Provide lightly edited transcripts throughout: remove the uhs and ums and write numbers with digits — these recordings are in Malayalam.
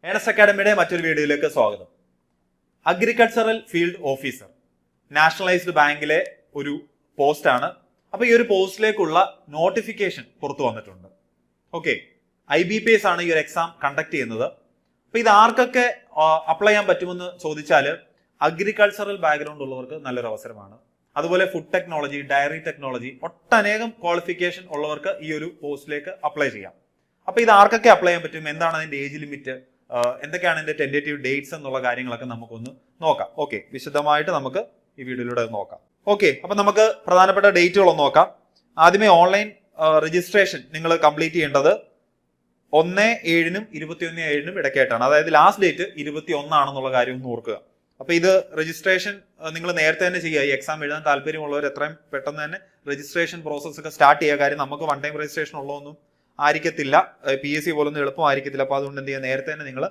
ഏണസ് അക്കാഡമിയുടെ മറ്റൊരു വീഡിയോയിലേക്ക് സ്വാഗതം. അഗ്രികൾച്ചറൽ ഫീൽഡ് ഓഫീസർ നാഷണലൈസ്ഡ് ബാങ്കിലെ ഒരു പോസ്റ്റാണ്. അപ്പൊ ഈ ഒരു പോസ്റ്റിലേക്കുള്ള നോട്ടിഫിക്കേഷൻ പുറത്തു വന്നിട്ടുണ്ട്. ഓക്കെ, IBPS ആണ് ഈ ഒരു എക്സാം കണ്ടക്ട് ചെയ്യുന്നത്. അപ്പൊ ഇത് ആർക്കൊക്കെ അപ്ലൈ ചെയ്യാൻ പറ്റുമെന്ന് ചോദിച്ചാൽ അഗ്രികൾച്ചറൽ ബാക്ക്ഗ്രൗണ്ട് ഉള്ളവർക്ക് നല്ലൊരു അവസരമാണ്. അതുപോലെ ഫുഡ് ടെക്നോളജി, ഡയറി ടെക്നോളജി, ഒട്ടനേകം ക്വാളിഫിക്കേഷൻ ഉള്ളവർക്ക് ഈ ഒരു പോസ്റ്റിലേക്ക് അപ്ലൈ ചെയ്യാം. അപ്പൊ ഇത് ആർക്കൊക്കെ അപ്ലൈ ചെയ്യാൻ പറ്റും, എന്താണ് അതിന്റെ ഏജ് ലിമിറ്റ്, എന്തൊക്കെയാണ് ഇതിന്റെ ടെന്റേറ്റീവ് ഡേറ്റ്സ് എന്നുള്ള കാര്യങ്ങളൊക്കെ നമുക്കൊന്ന് നോക്കാം. ഓക്കെ, വിശദമായിട്ട് നമുക്ക് ഈ വീഡിയോയിലൂടെ നോക്കാം. ഓക്കെ, അപ്പൊ നമുക്ക് പ്രധാനപ്പെട്ട ഡേറ്റുകളൊന്ന് നോക്കാം. ആദ്യമേ ഓൺലൈൻ രജിസ്ട്രേഷൻ നിങ്ങൾ കംപ്ലീറ്റ് ചെയ്യേണ്ടത് 1/7 21/7 ഇടയ്ക്കായിട്ടാണ്. അതായത് ലാസ്റ്റ് ഡേറ്റ് 21 ആണെന്നുള്ള കാര്യം ഒന്ന് ഓർക്കുക. അപ്പൊ ഇത് രജിസ്ട്രേഷൻ നിങ്ങൾ നേരത്തെ തന്നെ ചെയ്യുക. ഈ എക്സാം എഴുതാൻ താല്പര്യമുള്ളവർ എത്രയും പെട്ടെന്ന് തന്നെ രജിസ്ട്രേഷൻ പ്രോസസ് ഒക്കെ സ്റ്റാർട്ട് ചെയ്യുക. കാര്യം നമുക്ക് വൺ ടൈം രജിസ്ട്രേഷൻ ഉള്ളതൊന്നും ആയിരിക്കത്തില്ല, PSC പോലൊന്നും എളുപ്പമായിരിക്കത്തില്ല. അപ്പൊ അതുകൊണ്ട് എന്ത് ചെയ്യുക, നേരത്തെ തന്നെ നിങ്ങൾ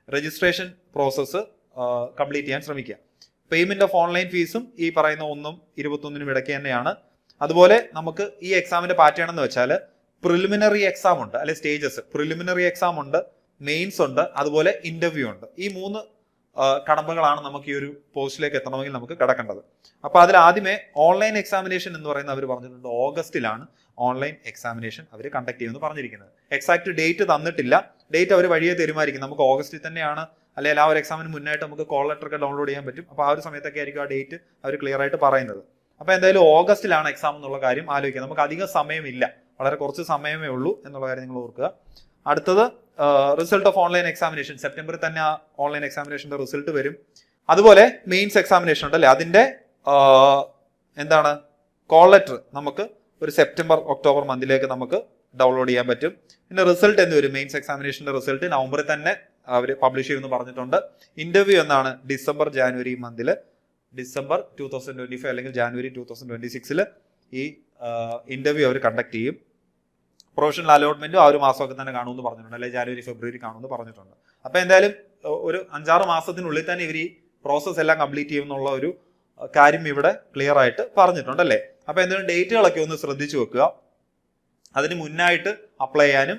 രജിസ്ട്രേഷൻ പ്രോസസ്സ് കംപ്ലീറ്റ് ചെയ്യാൻ ശ്രമിക്കുക. പേയ്മെന്റ് ഓഫ് ഓൺലൈൻ ഫീസും ഈ പറയുന്ന 1 21 ഇടയ്ക്ക് തന്നെയാണ്. അതുപോലെ നമുക്ക് ഈ എക്സാമിന്റെ പാറ്റേൺ എന്ന് വെച്ചാൽ പ്രിലിമിനറി എക്സാം ഉണ്ട്, അല്ലെ സ്റ്റേജസ്. പ്രിലിമിനറി എക്സാം ഉണ്ട്, മെയിൻസ് ഉണ്ട്, അതുപോലെ ഇന്റർവ്യൂ ഉണ്ട്. ഈ 3 കടമ്പകളാണ് നമുക്ക് ഈ ഒരു പോസ്റ്റിലേക്ക് എത്തണമെങ്കിൽ നമുക്ക് കിടക്കേണ്ടത്. അപ്പൊ അതിൽ ആദ്യമേ ഓൺലൈൻ എക്സാമിനേഷൻ എന്ന് പറയുന്ന അവർ പറഞ്ഞിട്ടുണ്ട് ഓഗസ്റ്റിലാണ് ഓൺലൈൻ എക്സാമിനേഷൻ അവർ കണ്ടക്ട് ചെയ്യുമെന്ന് പറഞ്ഞിരിക്കുന്നത്. എക്സാക്ട് ഡേറ്റ് തന്നിട്ടില്ല, ഡേറ്റ് അവർ വഴിയെ തീരുമാനിക്കും. നമുക്ക് ഓഗസ്റ്റിൽ തന്നെയാണ്, അല്ലെങ്കിൽ ആ ഒരു എക്സാമിന് മുന്നായിട്ട് നമുക്ക് കോൾ ലെറ്റർ ഒക്കെ ഡൗൺലോഡ് ചെയ്യാൻ പറ്റും. അപ്പൊ ആ ഒരു സമയത്തൊക്കെ ആയിരിക്കും ആ ഡേറ്റ് അവർ ക്ലിയർ ആയിട്ട് പറയുന്നത്. അപ്പൊ എന്തായാലും ഓഗസ്റ്റിലാണ് എക്സാം എന്നുള്ള കാര്യം ആലോചിക്കുക. നമുക്ക് അധികം സമയമില്ല, വളരെ കുറച്ച് സമയമേ ഉള്ളൂ എന്നുള്ള കാര്യം നിങ്ങൾ ഓർക്കുക. അടുത്തത് റിസൾട്ട് ഓഫ് ഓൺലൈൻ എക്സാമിനേഷൻ. സെപ്റ്റംബറിൽ തന്നെ ആ ഓൺലൈൻ എക്സാമിനേഷന്റെ റിസൾട്ട് വരും. അതുപോലെ മെയിൻസ് എക്സാമിനേഷൻ ഉണ്ടല്ലേ, അതിന്റെ എന്താണ് കോൾ ലെറ്റർ നമുക്ക് ഒരു സെപ്റ്റംബർ ഒക്ടോബർ മന്തിലേക്ക് നമുക്ക് ഡൗൺലോഡ് ചെയ്യാൻ പറ്റും. പിന്നെ റിസൾട്ട് എന്ന് വരും, മെയിൻസ് എക്സാമിനേഷന്റെ റിസൾട്ട് നവംബറിൽ തന്നെ അവർ പബ്ലിഷ് ചെയ്യുമെന്ന് പറഞ്ഞിട്ടുണ്ട്. ഇന്റർവ്യൂ എന്നാണ് ഡിസംബർ ജാനുവരി മന്തില്, ഡിസംബർ 2025 അല്ലെങ്കിൽ ജാനുവരി 2026 ഈ ഇന്റർവ്യൂ അവർ കണ്ടക്ട് ചെയ്യും. പ്രൊഫഷണൽ അലോട്ട്മെന്റും ആ ഒരു മാസമൊക്കെ തന്നെ കാണുമെന്ന് പറഞ്ഞിട്ടുണ്ട്, അല്ലെങ്കിൽ ജാനുവരി ഫെബ്രുവരി കാണുമെന്ന് പറഞ്ഞിട്ടുണ്ട്. അപ്പൊ എന്തായാലും ഒരു 5-6 മാസത്തിനുള്ളിൽ തന്നെ ഇവർ ഈ പ്രോസസ് എല്ലാം കംപ്ലീറ്റ് ചെയ്യുമെന്നുള്ള ഒരു കാര്യം ഇവിടെ ക്ലിയർ ആയിട്ട് പറഞ്ഞിട്ടുണ്ട് അല്ലേ. അപ്പൊ എന്തായാലും ഡേറ്റുകളൊക്കെ ഒന്ന് ശ്രദ്ധിച്ചു വെക്കുക. അതിന് മുന്നായിട്ട് അപ്ലൈ ചെയ്യാനും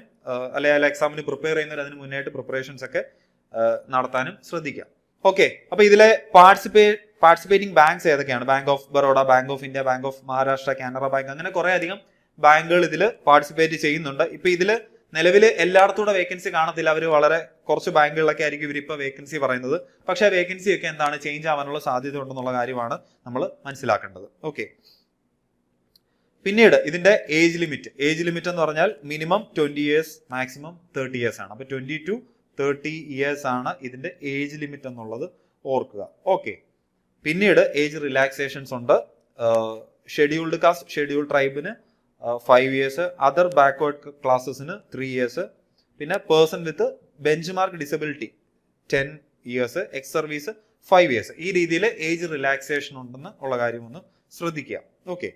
അല്ലെങ്കിൽ എക്സാമിന് പ്രിപ്പയർ ചെയ്യുന്നവർ അതിന് മുന്നായിട്ട് പ്രിപ്പറേഷൻസ് ഒക്കെ നടത്താനും ശ്രദ്ധിക്കുക. ഓക്കെ, അപ്പൊ ഇതിലെ പാർട്ടിസിപ്പേറ്റിംഗ് ബാങ്ക്സ് ഏതൊക്കെയാണ്? Bank of Baroda, bank of India, bank of Maharashtra, Canara bank, അങ്ങനെ കുറെ അധികം ബാങ്കുകൾ ഇതിൽ പാർട്ടിസിപ്പേറ്റ് ചെയ്യുന്നുണ്ട്. ഇപ്പൊ ഇതില് നിലവിൽ എല്ലായിടത്തൂടെ വേക്കൻസി കാണത്തില്ല. അവർ വളരെ കുറച്ച് ബാങ്കുകളിലൊക്കെ ആയിരിക്കും ഇവരിപ്പോൾ വേക്കൻസി പറയുന്നത്. പക്ഷേ വേക്കൻസി ഒക്കെ എന്താണ് ചേഞ്ച് ആവാനുള്ള സാധ്യത ഉണ്ടെന്നുള്ള കാര്യമാണ് നമ്മൾ മനസ്സിലാക്കേണ്ടത്. ഓക്കെ, പിന്നീട് ഇതിന്റെ ഏജ് ലിമിറ്റ് എന്ന് പറഞ്ഞാൽ മിനിമം 20 years, മാക്സിമം 30 years ആണ്. അപ്പൊ 20 to 30 years ആണ് ഇതിന്റെ ഏജ് ലിമിറ്റ് എന്നുള്ളത് ഓർക്കുക. ഓക്കെ, പിന്നീട് ഏജ് റിലാക്സേഷൻസ് ഉണ്ട്. ഷെഡ്യൂൾഡ് കാസ്റ്റ്, ഷെഡ്യൂൾഡ് ട്രൈബിന് 5 years, അതർ ബാക്ക്വേർഡ് ക്ലാസ്സസിന് 3 years, പിന്നെ പേഴ്സൺ വിത്ത് ബെഞ്ച് മാർക്ക് ഡിസബിലിറ്റി 10 years, എക്സ് സർവീസ് 5 years. ഈ രീതിയിൽ ഏജ് റിലാക്സേഷൻ ഉണ്ടെന്ന് ഉള്ള കാര്യം ഒന്ന് ശ്രദ്ധിക്കുക. ഓക്കെ,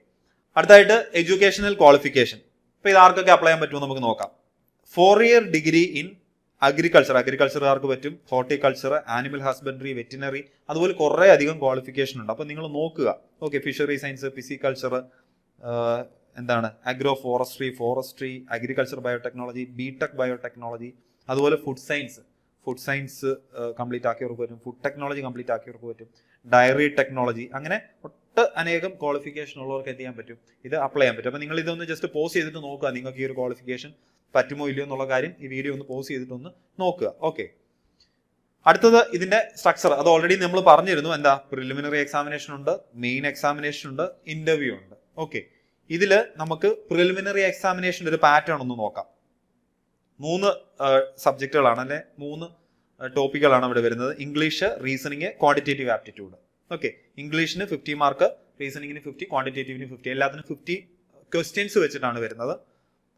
അടുത്തായിട്ട് എഡ്യൂക്കേഷണൽ ക്വാളിഫിക്കേഷൻ. ഇപ്പൊ ഇത് ആർക്കൊക്കെ അപ്ലൈ ചെയ്യാൻ പറ്റുമോ നമുക്ക് നോക്കാം. 4-year ഡിഗ്രി ഇൻ അഗ്രികൾച്ചറുകാർക്ക് പറ്റും, ഹോർട്ടിക്കൾച്ചർ, ആനിമൽ ഹസ്ബൻഡറി, വെറ്റിനറി, അതുപോലെ കുറെ അധികം ക്വാളിഫിക്കേഷൻ ഉണ്ട്. അപ്പൊ നിങ്ങൾ നോക്കുക. ഓക്കെ, ഫിഷറി സയൻസ്, പിസിക്കൾച്ചർ, എന്താണ് agro forestry, agriculture biotechnology, BTech biotechnology, അതുപോലെ ഫുഡ് സയൻസ് കംപ്ലീറ്റ് ആക്കിയവർക്ക് പറ്റും, ഫുഡ് ടെക്നോളജി കംപ്ലീറ്റ് ആക്കിയവർക്ക് പറ്റും, ഡയറി ടെക്നോളജി, അങ്ങനെ അനേകം ക്വാളിഫിക്കേഷൻ ഉള്ളവർക്ക് എന്ത് ചെയ്യാൻ പറ്റും, ഇത് അപ്ലൈ ചെയ്യാൻ പറ്റും. അപ്പൊ നിങ്ങൾ ഇതൊന്ന് ജസ്റ്റ് പോസ് ചെയ്തിട്ട് നോക്കുക, നിങ്ങൾക്ക് ഈ ഒരു ക്വാളിഫിക്കേഷൻ പറ്റുമോ ഇല്ലയോ എന്നുള്ള കാര്യം ഈ വീഡിയോ ഒന്ന് പോസ് ചെയ്തിട്ടൊന്ന് നോക്കുക. ഓക്കെ, അടുത്തത് ഇതിന്റെ സ്ട്രക്ചർ. അത് ഓൾറെഡി നമ്മൾ പറഞ്ഞിരുന്നു. എന്താ, പ്രിലിമിനറി എക്സാമിനേഷൻ ഉണ്ട്, മെയിൻ എക്സാമിനേഷൻ ഉണ്ട്, ഇന്റർവ്യൂ ഉണ്ട്. ഓക്കെ, ഇതില് നമുക്ക് പ്രിലിമിനറി എക്സാമിനേഷൻ്റെ ഒരു പാറ്റേൺ ഒന്ന് നോക്കാം. 3 സബ്ജക്റ്റുകളാണ്, അല്ലെ 3 ടോപ്പിക്കുകളാണ് ഇവിടെ വരുന്നത്. English, reasoning, quantitative aptitude. Okay, ഇംഗ്ലീഷിന് 50 മാർക്ക്, റീസണിങ്ങിന് 50, ക്വാണ്ടിറ്റേറ്റീവിന് 50, എല്ലാത്തിനും 50 ക്വസ്റ്റ്യൻസ് വെച്ചിട്ടാണ് വരുന്നത്.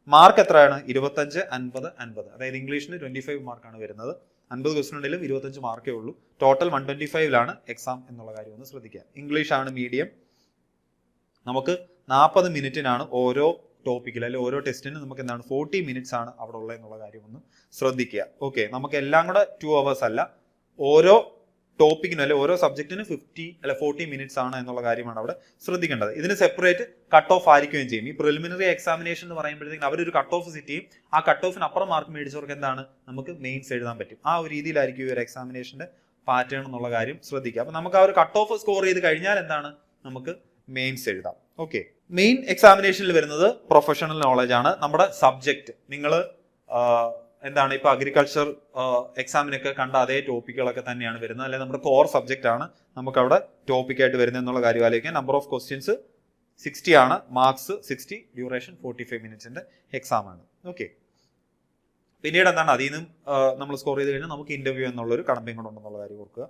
മാർക്ക് എത്രയാണ്? 25, 50, 50. അതായത് ഇംഗ്ലീഷിന് 25 മാർക്കാണ് വരുന്നത്. 50 ക്വസ്റ്റ്യൻ ഉണ്ടെങ്കിലും 25 മാർക്കേ ഉള്ളൂ. ടോട്ടൽ 125 എക്സാം എന്നുള്ള കാര്യം ഒന്ന് ശ്രദ്ധിക്കുക. ഇംഗ്ലീഷ് ആണ് മീഡിയം. നമുക്ക് 40 മിനിറ്റിനാണ് ഓരോ ടോപ്പിക്കിൽ, അല്ലെങ്കിൽ ഓരോ ടെസ്റ്റിന് നമുക്ക് എന്താണ് 40 minutes ആണ് അവിടെ ഉള്ളത് എന്നുള്ള കാര്യം ഒന്ന് ശ്രദ്ധിക്കുക. ഓക്കെ, നമുക്ക് എല്ലാം കൂടെ 2 hours അല്ല, ഓരോ ടോപ്പിക്കിനും അല്ലെ ഓരോ സബ്ജക്റ്റിനും 40 മിനിറ്റ്സ് ആണ് എന്നുള്ള കാര്യമാണ് അവിടെ ശ്രദ്ധിക്കേണ്ടത്. ഇതിന് സെപ്പറേറ്റ് കട്ട് ഓഫ് ആയിരിക്കുകയും ചെയ്യും. ഈ പ്രിലിമിനറി എക്സാമിനേഷൻ എന്ന് പറയുമ്പോഴത്തേക്കും അവരൊരു കട്ട് ഓഫ് സെറ്റ് ചെയ്യും. ആ കട്ട് ഓഫിന് അപ്പുറം മാർക്ക് മേടിച്ചവർക്ക് എന്താണ് നമുക്ക് മെയിൻസ് എഴുതാൻ പറ്റും. ആ ഒരു രീതിയിലായിരിക്കും ഈ ഒരു എക്സാമിനേഷന്റെ പാറ്റേൺ എന്നുള്ള കാര്യം ശ്രദ്ധിക്കുക. അപ്പൊ നമുക്ക് ആ ഒരു കട്ട് ഓഫ് സ്കോർ ചെയ്ത് കഴിഞ്ഞാൽ എന്താണ് നമുക്ക് മെയിൻസ് എഴുതാം. ഓക്കെ, മെയിൻ എക്സാമിനേഷനിൽ വരുന്നത് പ്രൊഫഷണൽ നോളജ് ആണ്. നമ്മുടെ സബ്ജക്ട് നിങ്ങൾ എന്താണ് ഇപ്പൊ അഗ്രികൾച്ചർ എക്സാമിനൊക്കെ കണ്ട അതേ ടോപ്പിക്കുകളൊക്കെ തന്നെയാണ് വരുന്നത്, അല്ലെങ്കിൽ നമ്മുടെ കോർ സബ്ജക്റ്റ് ആണ് നമുക്ക് അവിടെ ടോപ്പിക്കായിട്ട് വരുന്നത് എന്നുള്ള കാര്യം ആലോചിക്കാം. നമ്പർ ഓഫ് ക്വസ്റ്റ്യൻസ് 60 ആണ്, മാർക്സ് 60, ഡ്യൂറേഷൻ 45 മിനിറ്റ്സിന്റെ എക്സാം ആണ്. ഓക്കെ, പിന്നീട് എന്താണ് അതിൽ നിന്നും നമ്മൾ സ്കോർ ചെയ്ത് കഴിഞ്ഞാൽ നമുക്ക് ഇന്റർവ്യൂ എന്നുള്ളൊരു കടമ്പയും കൂടെ ഉണ്ടെന്നുള്ള കാര്യം ഓർക്കുക.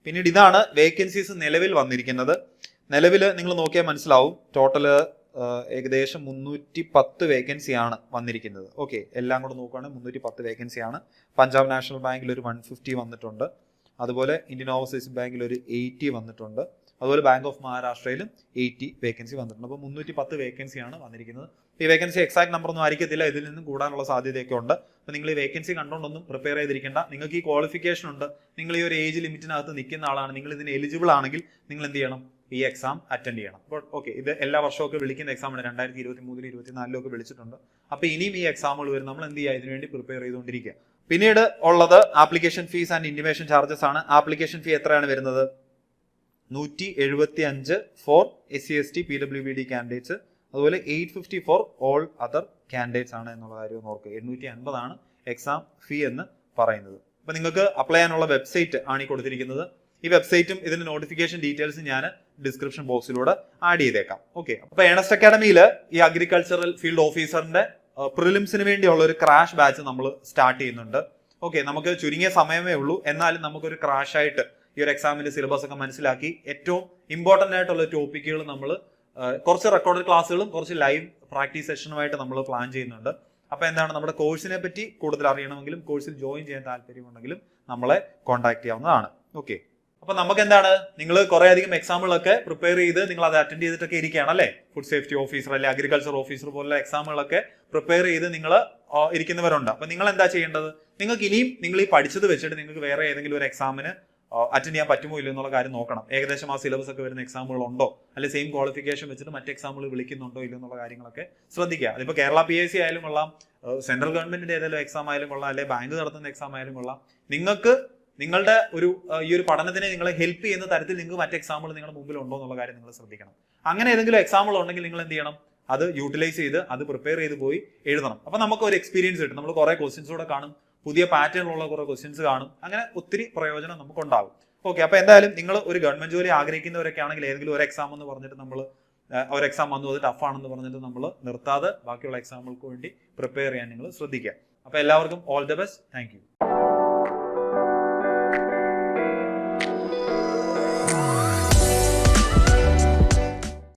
പിന്നീട് ഇതാണ് വേക്കൻസീസ് നിലവിൽ വന്നിരിക്കുന്നത്. നിലവിൽ നിങ്ങൾ നോക്കിയാൽ മനസ്സിലാവും ടോട്ടല് ഏകദേശം 310 വേക്കൻസി ആണ് വന്നിരിക്കുന്നത്. ഓക്കെ, എല്ലാം കൂടെ നോക്കുകയാണെങ്കിൽ 310 വേക്കൻസി ആണ്. പഞ്ചാബ് നാഷണൽ ബാങ്കിൽ ഒരു 150 വന്നിട്ടുണ്ട്. അതുപോലെ ഇന്ത്യൻ ഓവർസീസ് ബാങ്കിൽ ഒരു 80 വന്നിട്ടുണ്ട്. അതുപോലെ ബാങ്ക് ഓഫ് മഹാരാഷ്ട്രയിലും 80 വേക്കൻസി വന്നിട്ടുണ്ട്. അപ്പോൾ 310 വേക്കൻസിയാണ് വന്നിരിക്കുന്നത്. ഈ വേക്കൻസി എക്സാക്ട് നമ്പർ ഒന്നും ആയിരിക്കത്തില്ല, ഇതിൽ നിന്നും കൂടാനുള്ള സാധ്യതയൊക്കെ ഉണ്ട്. അപ്പോൾ നിങ്ങൾ ഈ വേക്കൻസി കണ്ടുകൊണ്ടൊന്നും പ്രിപ്പയർ ചെയ്തിരിക്കേണ്ട. നിങ്ങൾക്ക് ഈ ക്വാളിഫിക്കേഷൻ ഉണ്ട്, നിങ്ങൾ ഈ ഒരു ഏജ് ലിമിറ്റിനകത്ത് നിൽക്കുന്ന ആളാണ്, നിങ്ങൾ ഇതിന് എലിജിബിൾ ആണെങ്കിൽ നിങ്ങൾ എന്ത് ചെയ്യണം, ഈ എക്സാം അറ്റൻഡ് ചെയ്യണം. അപ്പോൾ ഓക്കെ, ഇത് എല്ലാ വർഷമൊക്കെ വിളിക്കുന്ന എക്സാമാണ്. 2023, 2024 ഒക്കെ വിളിച്ചിട്ടുണ്ട്. അപ്പോൾ ഇനിയും ഈ എക്സാമുകൾ വരും, നമ്മൾ എന്ത് ചെയ്യുക, ഇതിനുവേണ്ടി പ്രിപ്പയർ ചെയ്തുകൊണ്ടിരിക്കുക. പിന്നീട് ഉള്ളത് application fees and intimation charges ആണ്. ആപ്ലിക്കേഷൻ ഫീ എത്രയാണ് വരുന്നത്? 175 ഫോർ SC/ST PWBD കാൻഡിഡേറ്റ്സ്, അതുപോലെ 850 ഫോർ ഓൾ അതർ കാൻഡിഡേറ്റ്സ് ആണ് എന്നുള്ള കാര്യം ഒന്ന് ഓർക്കുക. 850 ആണ് എക്സാം ഫീ എന്ന് പറയുന്നത്. അപ്പൊ നിങ്ങൾക്ക് അപ്ലൈ ചെയ്യാനുള്ള വെബ്സൈറ്റ് ആണ് ഈ കൊടുത്തിരിക്കുന്നത്. ഈ വെബ്സൈറ്റും ഇതിന്റെ നോട്ടിഫിക്കേഷൻ ഡീറ്റെയിൽസ് ഞാൻ ഡിസ്ക്രിപ്ഷൻ ബോക്സിലൂടെ ആഡ് ചെയ്തേക്കാം. ഓക്കെ, അപ്പൊ ഏണസ്റ്റ് അക്കാഡമിയിൽ ഈ അഗ്രികൾച്ചറൽ ഫീൽഡ് ഓഫീസറിന്റെ പ്രിലിംസിന് വേണ്ടിയുള്ള ഒരു ക്രാഷ് ബാച്ച് നമ്മൾ സ്റ്റാർട്ട് ചെയ്യുന്നുണ്ട്. ഓക്കെ, നമുക്ക് ചുരുങ്ങിയ സമയമേ ഉള്ളൂ, എന്നാലും നമുക്കൊരു ക്രാഷ് ആയിട്ട് ഈ ഒരു എക്സാമിന്റെ സിലബസ് ഒക്കെ മനസ്സിലാക്കി ഏറ്റവും ഇമ്പോർട്ടന്റ് ആയിട്ടുള്ള ടോപ്പിക്കുകൾ നമ്മൾ കുറച്ച് റെക്കോർഡഡ് ക്ലാസ്സുകളും കുറച്ച് ലൈവ് പ്രാക്ടീസ് സെഷനുമായിട്ട് നമ്മൾ പ്ലാൻ ചെയ്യുന്നുണ്ട്. അപ്പൊ എന്താണ്, നമ്മുടെ കോഴ്സിനെ പറ്റി കൂടുതൽ അറിയണമെങ്കിലും കോഴ്സിൽ ജോയിൻ ചെയ്യാൻ താല്പര്യമുണ്ടെങ്കിലും നമ്മളെ കോൺടാക്ട് ചെയ്യാവുന്നതാണ്. ഓക്കെ, അപ്പൊ നമുക്ക് എന്താണ്, നിങ്ങൾ കുറെ അധികം എക്സാമുകളൊക്കെ പ്രിപ്പയർ ചെയ്ത് നിങ്ങൾ അത് അറ്റൻഡ് ചെയ്തിട്ടൊക്കെ ഇരിക്കുകയാണ് അല്ലേ. ഫുഡ് സേഫ്റ്റി ഓഫീസർ അല്ലെ അഗ്രികൾച്ചർ ഓഫീസർ പോലുള്ള എക്സാമുകളൊക്കെ പ്രിപ്പയർ ചെയ്ത് നിങ്ങൾ ഇരിക്കുന്നവരുണ്ട്. അപ്പൊ നിങ്ങൾ എന്താ ചെയ്യേണ്ടത്, നിങ്ങൾക്ക് ഇനിയും നിങ്ങൾ ഈ പഠിച്ചത് വെച്ചിട്ട് നിങ്ങൾക്ക് വേറെ ഏതെങ്കിലും ഒരു എക്സാമിന് അറ്റൻഡ് ചെയ്യാൻ പറ്റുമോ ഇല്ലോ എന്നുള്ള കാര്യം നോക്കണം. ഏകദേശം ആ സിലബസ് ഒക്കെ വരുന്ന എക്സാമുകൾ ഉണ്ടോ, അല്ലെങ്കിൽ സെയിം ക്വാളിഫിക്കേഷൻ വെച്ചിട്ട് മറ്റ് എക്സാമുകൾ വിളിക്കുന്നുണ്ടോ ഇല്ലോ എന്നുള്ള കാര്യങ്ങളൊക്കെ ശ്രദ്ധിക്കുക. അതിപ്പോൾ കേരള PSC ആയാലും കൊള്ളാം, സെൻട്രൽ ഗവൺമെന്റിന്റെ ഏതെങ്കിലും എക്സാം ആയാലും കൊള്ളാം, അല്ലെങ്കിൽ ബാങ്ക് നടത്തുന്ന എക്സാം ആയാലും കൊള്ളാം. നിങ്ങൾക്ക് നിങ്ങളുടെ ഈ ഒരു പഠനത്തിനെ നിങ്ങളെ ഹെൽപ്പ് ചെയ്യുന്ന തരത്തിൽ നിങ്ങൾക്ക് മറ്റ് എക്സാമുകൾ നിങ്ങളുടെ മുമ്പിൽ ഉണ്ടോ എന്നുള്ള കാര്യം നിങ്ങൾ ശ്രദ്ധിക്കണം. അങ്ങനെ ഏതെങ്കിലും എക്സാമുകൾ ഉണ്ടെങ്കിൽ നിങ്ങൾ എന്ത് ചെയ്യണം, അത് യൂട്ടിലൈസ് ചെയ്ത് അത് പ്രിപ്പയർ ചെയ്ത് പോയി എഴുതണം. അപ്പൊ നമുക്ക് ഒരു എക്സ്പീരിയൻസ് കിട്ടും, നമ്മൾ കുറെ ക്വസ്റ്റ്യൻസ് കൂടെ കാണും, പുതിയ പാറ്റേണിലുള്ള കുറെ ക്വസ്റ്റ്യൻസ് കാണും, അങ്ങനെ ഒത്തിരി പ്രയോജനം നമുക്ക് ഉണ്ടാവും. ഓക്കെ, അപ്പൊ എന്തായാലും നിങ്ങൾ ഒരു ഗവൺമെന്റ് ജോലി ആഗ്രഹിക്കുന്നവരൊക്കെ ആണെങ്കിൽ ഏതെങ്കിലും ഒരു എക്സാം എന്ന് പറഞ്ഞിട്ട് നമ്മൾ ഒരു എക്സാം വന്നു അത് ടഫാണെന്ന് പറഞ്ഞിട്ട് നമ്മൾ നിർത്താതെ ബാക്കിയുള്ള എക്സാമുകൾക്ക് വേണ്ടി പ്രിപ്പയർ ചെയ്യാൻ നിങ്ങൾ ശ്രദ്ധിക്കുക. അപ്പൊ എല്ലാവർക്കും all the best. Thank you.